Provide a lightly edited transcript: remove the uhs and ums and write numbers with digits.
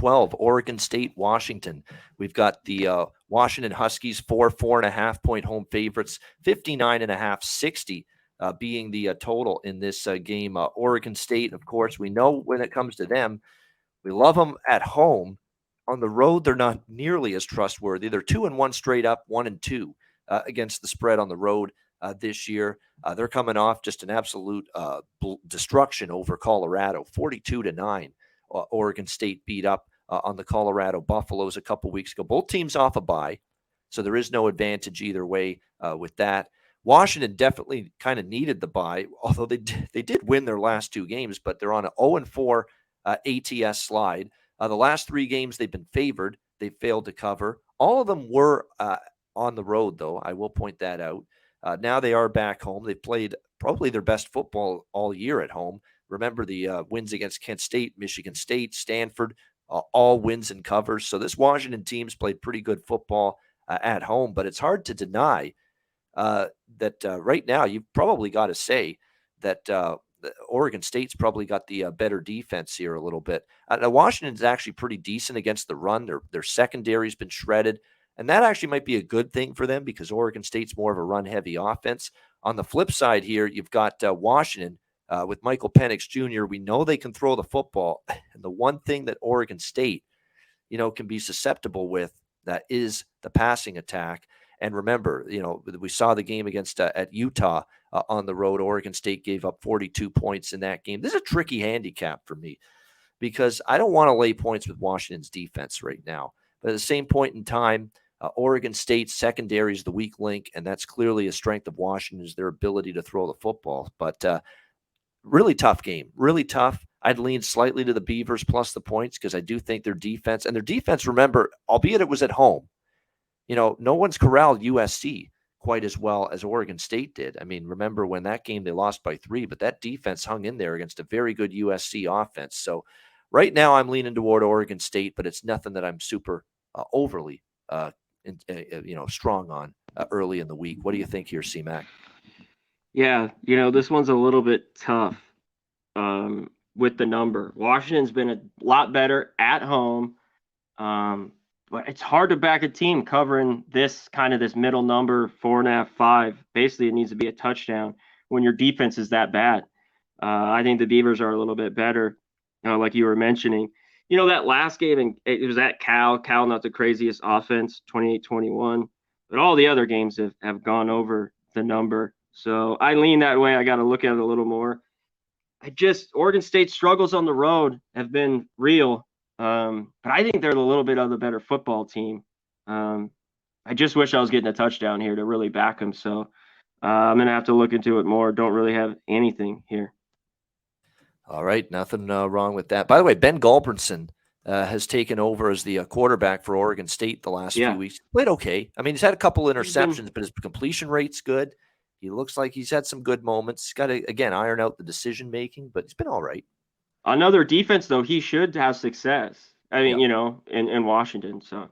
Pac-12, Oregon State, Washington. We've got the Washington Huskies, 4.5 point home favorites, 59.5, 60 being the total in this game. Oregon State, of course, we know when it comes to them, we love them at home. On the road, they're not nearly as trustworthy. They're 2-1 straight up, 1-2 against the spread on the road this year. They're coming off just an absolute destruction over Colorado, 42-9. Oregon State beat up on the Colorado Buffaloes a couple weeks ago. Both teams off a bye, so there is no advantage either way with that. Washington definitely kind of needed the bye, although they did win their last two games, but they're on an 0-4 ATS slide. The last three games they've been favored. They failed to cover. All of them were on the road, though. I will point that out. Now they are back home. They've played probably their best football all year at home. Remember the wins against Kent State, Michigan State, Stanford, all wins and covers. So this Washington team's played pretty good football at home, but it's hard to deny that right now you've probably got to say that Oregon State's probably got the better defense here a little bit. Now Washington's actually pretty decent against the run. Their secondary's been shredded, and that actually might be a good thing for them because Oregon State's more of a run-heavy offense. On the flip side here, you've got Washington with Michael Penix Jr. We know they can throw the football, and the one thing that Oregon State, can be susceptible with that is the passing attack. And remember, we saw the game against at Utah on the road. Oregon State gave up 42 points in that game. This is a tricky handicap for me because I don't want to lay points with Washington's defense right now. But at the same point in time, Oregon State's secondary is the weak link, and that's clearly a strength of Washington is their ability to throw the football. But really tough game, really tough. I'd lean slightly to the Beavers plus the points because I do think their defense, remember, albeit it was at home, no one's corralled USC quite as well as Oregon State did. I mean, remember when that game they lost by 3, but that defense hung in there against a very good USC offense. So right now I'm leaning toward Oregon State, but it's nothing that I'm super overly strong on early in the week. What do you think here, C-Mac? Yeah, this one's a little bit tough with the number. Washington's been a lot better at home. But it's hard to back a team covering this middle number, 4.5, 5. Basically, it needs to be a touchdown when your defense is that bad. I think the Beavers are a little bit better, like you were mentioning. That last game, it was at Cal. Cal, not the craziest offense, 28-21. But all the other games have gone over the number. So I lean that way. I got to look at it a little more. Oregon State struggles on the road have been real. But I think they're a little bit of the better football team. I just wish I was getting a touchdown here to really back them. So I'm going to have to look into it more. Don't really have anything here. All right. Nothing wrong with that. By the way, Ben Gulbranson has taken over as the quarterback for Oregon State the last few weeks. Played okay. I mean, he's had a couple interceptions, but his completion rate's good. He looks like he's had some good moments. He's got to, again, iron out the decision-making, but he's been all right. Another defense, though, he should have success. I mean, in Washington. So